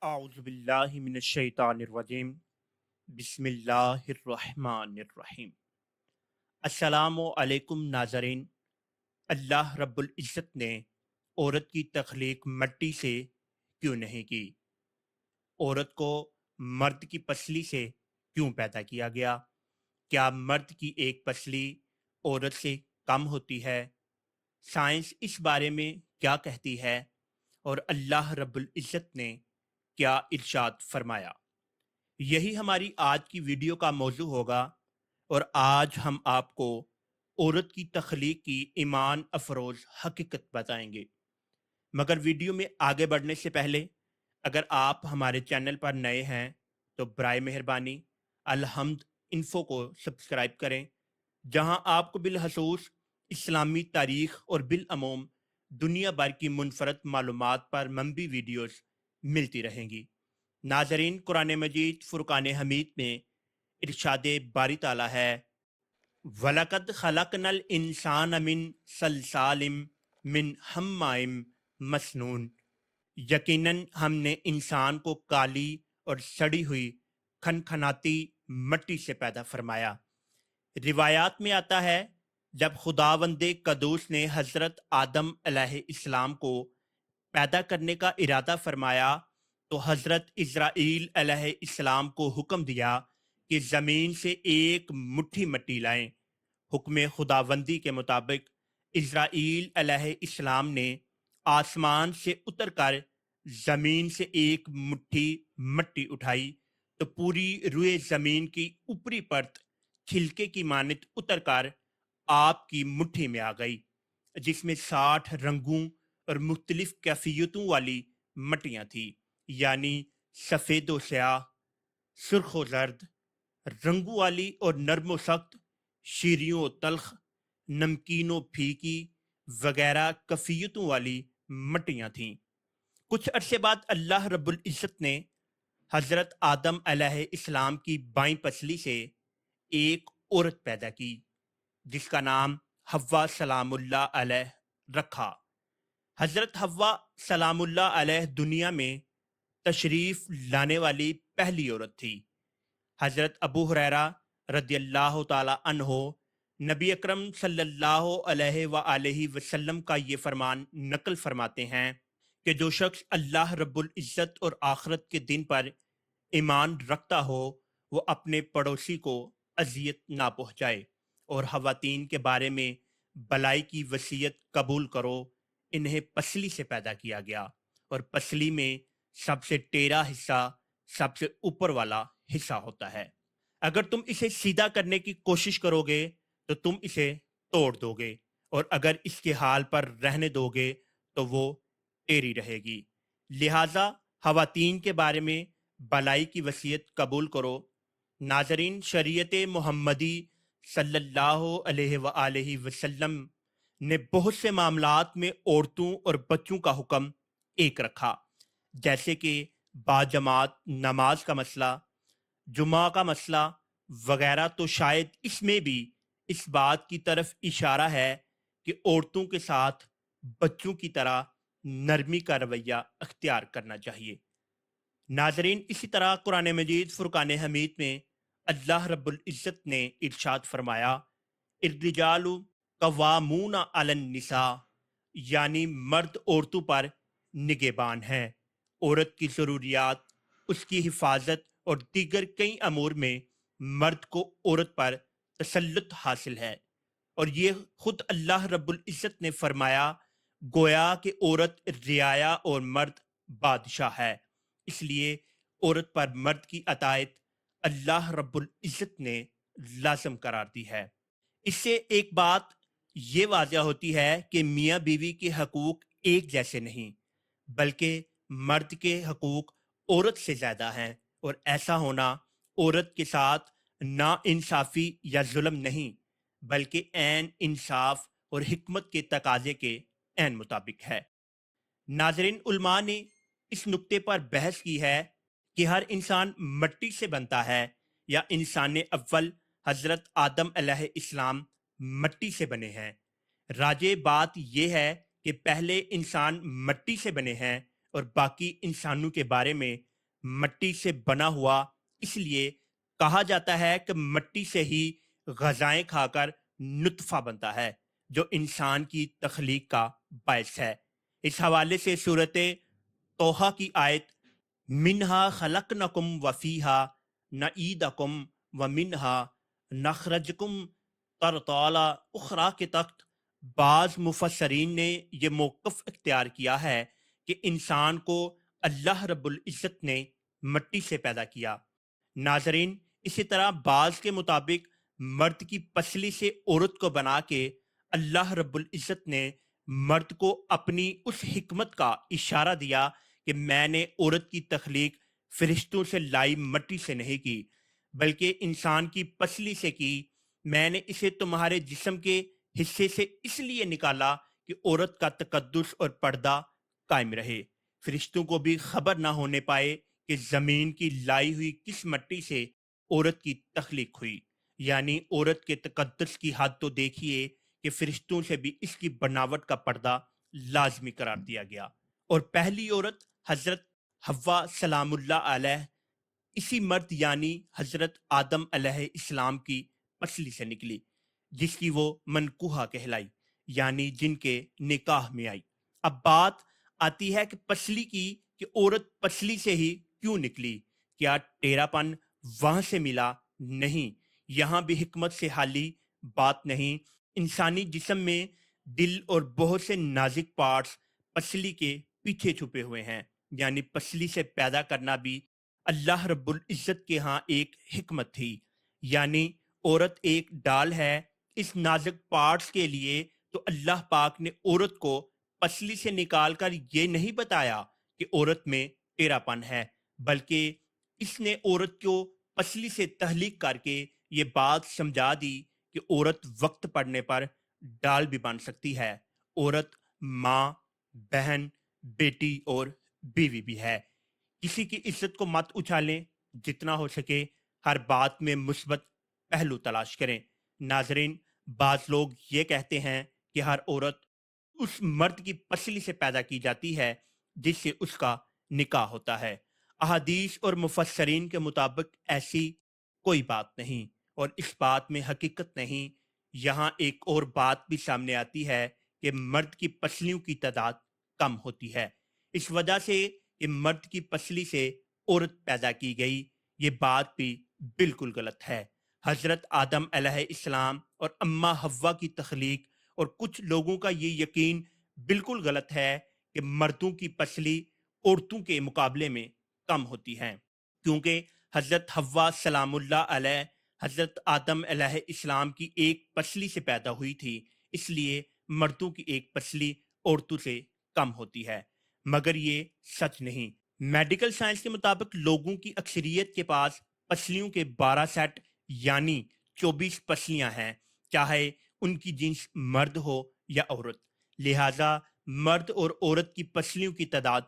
आउज़ुबिल्लाहि मिनश्शैतानिर्रजीम बिस्मिल्लाहिर्रहमानिर्रहीम। अस्सलामु अलैकुम नाज़रीन। अल्लाह रब्बुल इज़्ज़त ने औरत की तख्लीक मिट्टी से क्यों नहीं की? औरत को मर्द की पसली से क्यों पैदा किया गया? क्या मर्द की एक पसली औरत से कम होती है? साइंस इस बारे में क्या कहती है? और अल्लाह रब्बुल इज़्ज़त ने क्या इरशाद फरमाया? यही हमारी आज की वीडियो का मौजू होगा। और आज हम आपको औरत की तख्लीक की ईमान अफरोज हकीकत बताएंगे। मगर वीडियो में आगे बढ़ने से पहले अगर आप हमारे चैनल पर नए हैं तो बराए मेहरबानी अलहम्द इन्फो को सब्सक्राइब करें, जहां आपको बिलखसूस इस्लामी तारीख और बिलअमूम दुनिया भर की मुनफरद मालूमात पर मबनी वीडियोस मिलती रहेंगी। नाजरीन, कुरान मजीद फुरकान हमीद में इरशाद बारी ताला है, वलकद खलकनल इंसान मिन सलसालिम मिन हम्माइम मसनून। यकीनन हमने इंसान को काली और सड़ी हुई खनखनाती मट्टी से पैदा फरमाया। रिवायात में आता है, जब खुदावंदे कदूस ने हजरत आदम अलैहिस्सलाम को पैदा करने का इरादा फरमाया तो हजरत इस्राईल अलैहिस्सलाम को हुक्म दिया कि जमीन से एक मुट्ठी मिट्टी लाएं। हुक्म खुदावंदी के मुताबिक इस्राईल अलैहिस्सलाम ने आसमान से उतरकर जमीन से एक मुट्ठी मिट्टी उठाई तो पूरी रुए जमीन की ऊपरी परत छिलके की मानित उतरकर आपकी मुट्ठी में आ गई, जिसमें 60 रंगों और मुख्तलिफ कैफियतों वाली मटियां थी, यानी सफ़ेद व स्याह, सुर्ख व जर्द, रंगों वाली और नर्म व सख्त, शीरियों व तल्ख, नमकीन व फीकी वगैरह कफियतों वाली मटियां थीं। कुछ अरसे बाद अल्लाह रब्बुल इज़्ज़त ने हजरत आदम अलैहिस्सलाम की बाईं पसली से एक औरत पैदा की, जिसका नाम हव्वा सलामुल्लाह अलैह रखा। हजरत हव्वा सलामुल्लाह अलैह दुनिया में तशरीफ लाने वाली पहली औरत थी। हजरत अबू हुरैरा रदियल्लाहु ताला अन्हो नबी अकरम सल्लल्लाहु अलैहि वसल्लम का ये फरमान नकल फरमाते हैं कि जो शख्स अल्लाह रब्बुल इज़्ज़त और आखिरत के दिन पर ईमान रखता हो वो अपने पड़ोसी को अजियत ना पहुंचाए और खवातीन के बारे में भलाई की वसीयत कबूल करो। इन्हें पसली से पैदा किया गया और पसली में सबसे टेढ़ा हिस्सा सबसे ऊपर वाला हिस्सा होता है। अगर तुम इसे सीधा करने की कोशिश करोगे तो तुम इसे तोड़ दोगे, और अगर इसके हाल पर रहने दोगे तो वो टेढ़ी रहेगी। लिहाजा खवातीन के बारे में भलाई की वसीयत कबूल करो। नाजरीन, शरीयत मोहम्मदी सल्लल्लाहु अलैहि वसल्लम ने बहुत से मामलात में औरतों और बच्चों का हुक्म एक रखा, जैसे कि बाजमात नमाज का मसला, जुमा का मसला वगैरह। तो शायद इसमें भी इस बात की तरफ इशारा है कि औरतों के साथ बच्चों की तरह नरमी का रवैया अख्तियार करना चाहिए। नाजरीन, इसी तरह कुरान मजीद फुरकान हमीद में अल्लाह रब्बुल इज़्ज़त ने इरशाद फरमाया, इर्रिजालु कवामूना अलन निसा, यानी मर्द औरतों पर निगहबान हैं। औरत की ज़रूरियात, उसकी हिफाजत और दीगर कई अमूर में मर्द को औरत पर तसल्लुत हासिल है। और ये खुद अल्लाह रब्बुल इज़्ज़त ने फरमाया, गोया कि औरत रियाया और मर्द बादशाह है। इसलिए औरत पर मर्द की अतायत अल्लाह रब्बुल इज़्ज़त ने लाज़िम करार दी है। इससे एक बात ये वाज़ह होती है कि मियाँ बीवी के हकूक़ एक जैसे नहीं, बल्कि मर्द के हकूक़ औरत से ज़्यादा हैं। और ऐसा होना औरत के साथ ना इंसाफ़ी या जुल्म नहीं, बल्कि ऐन इंसाफ और हिकमत के तकाजे के ऐन मुताबिक है। नाजरीन, उलमा ने इस नुक्ते पर बहस की है कि हर इंसान मिट्टी से बनता है या इंसान अव्वल हजरत आदम अलैहिस्सलाम मिट्टी से बने हैं। राजे बात यह है कि पहले इंसान मिट्टी से बने हैं और बाकी इंसानों के बारे में مٹی سے بنا ہوا اس لیے کہا جاتا ہے کہ مٹی سے ہی غذائیں کھا کر نطفہ بنتا ہے جو انسان کی تخلیق کا باعث ہے۔ اس حوالے سے صورت توحہ کی آیت منہا خلقنکم وفیہا نعیدکم ومنہا نخرجکم ترطالا اخرى کے تحت بعض مفسرین نے یہ موقف اختیار کیا ہے کہ انسان کو اللہ رب العزت نے مٹی سے پیدا کیا۔ ناظرین، اسی طرح بعض کے مطابق مرد کی پسلی سے عورت کو بنا کے اللہ رب العزت نے مرد کو اپنی اس حکمت کا اشارہ دیا کہ میں نے عورت کی تخلیق فرشتوں سے لائی مٹی سے نہیں کی بلکہ انسان کی پسلی سے کی۔ میں نے اسے تمہارے جسم کے حصے سے اس لیے نکالا کہ عورت کا تقدس اور پردہ قائم رہے، فرشتوں کو بھی خبر نہ ہونے پائے کہ زمین کی لائی ہوئی کس مٹی سے عورت کی تخلیق ہوئی۔ یعنی عورت کے تقدس کی حد تو دیکھیے کہ فرشتوں سے بھی اس کی بناوٹ کا پردہ لازمی قرار دیا گیا، اور پہلی عورت حضرت حوا سلام اللہ علیہ اسی مرد یعنی حضرت آدم علیہ السلام کی پسلی سے نکلی، جس کی وہ منکوحہ کہلائی، یعنی جن کے نکاح میں آئی۔ اب بات آتی ہے کہ پسلی کی، کہ عورت پسلی سے ہی کیوں نکلی؟ کیا ٹیڑھا پن وہاں سے ملا؟ نہیں، یہاں بھی حکمت سے حالی بات نہیں۔ انسانی جسم میں دل اور بہت سے نازک پارٹس پسلی کے پیچھے چھپے ہوئے ہیں، یعنی پسلی سے پیدا کرنا بھی اللہ رب العزت کے ہاں ایک حکمت تھی۔ یعنی عورت ایک ڈال ہے، اس نازک پارٹس کے لیے تو اللہ پاک نے عورت کو پسلی سے نکال کر یہ نہیں بتایا کہ عورت میں ٹیڑھا پن ہے، بلکہ اس نے عورت کو پسلی سے تخلیق کر کے یہ بات سمجھا دی کہ عورت وقت پڑنے پر ڈال بھی بن سکتی ہے، عورت ماں، بہن، بیٹی اور بیوی بھی ہے۔ کسی کی عزت کو مت اچھالیں، جتنا ہو سکے ہر بات میں مثبت پہلو تلاش کریں۔ ناظرین، بعض لوگ یہ کہتے ہیں کہ ہر عورت اس مرد کی پسلی سے پیدا کی جاتی ہے جس سے اس کا نکاح ہوتا ہے۔ احادیث اور مفسرین کے مطابق ایسی کوئی بات نہیں، اور اس بات میں حقیقت نہیں۔ یہاں ایک اور بات بھی سامنے آتی ہے کہ مرد کی پسلیوں کی تعداد کم ہوتی ہے، اس وجہ سے کہ مرد کی پسلی سے عورت پیدا کی گئی، یہ بات بھی بالکل غلط ہے۔ حضرت آدم علیہ السلام اور اماں حوا کی تخلیق، اور کچھ لوگوں کا یہ یقین بالکل غلط ہے کہ مردوں کی پسلی عورتوں کے مقابلے میں کم ہوتی ہے، کیونکہ حضرت حوا سلام اللہ علیہ حضرت آدم علیہ السلام کی ایک پسلی سے پیدا ہوئی تھی، اس لیے مردوں کی ایک پسلی عورتوں سے کم ہوتی ہے، مگر یہ سچ نہیں۔ میڈیکل سائنس کے مطابق لوگوں کی اکثریت کے پاس پسلیوں کے 12 سیٹ یعنی 24 پسلیاں ہیں، چاہے ان کی جنس مرد ہو یا عورت، لہٰذا مرد اور عورت کی پسلیوں کی تعداد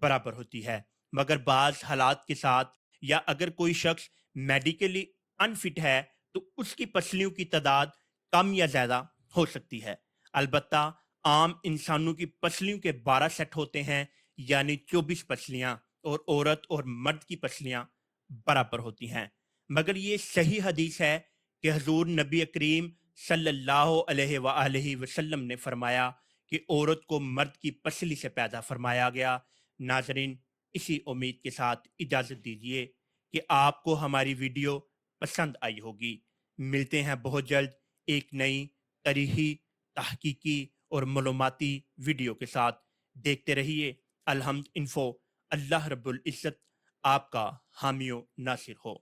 برابر ہوتی ہے، مگر بعض حالات کے ساتھ یا اگر کوئی شخص میڈیکلی انفٹ ہے تو اس کی پسلیوں کی تعداد کم یا زیادہ ہو سکتی ہے۔ البتہ عام انسانوں کی پسلیوں کے 12 سیٹ ہوتے ہیں، یعنی 24 پسلیاں، اور عورت اور مرد کی پسلیاں برابر ہوتی ہیں۔ مگر یہ صحیح حدیث ہے کہ حضور نبی کریم صلی اللہ علیہ وآلہ وسلم نے فرمایا کہ عورت کو مرد کی پسلی سے پیدا فرمایا گیا۔ ناظرین، اسی امید کے ساتھ اجازت دیجیے کہ آپ کو ہماری ویڈیو پسند آئی ہوگی۔ ملتے ہیں بہت جلد ایک نئی تاریخی، تحقیقی اور معلوماتی ویڈیو کے ساتھ۔ دیکھتے رہیے الحمد انفو۔ اللہ رب العزت آپ کا حامی و ناصر ہو۔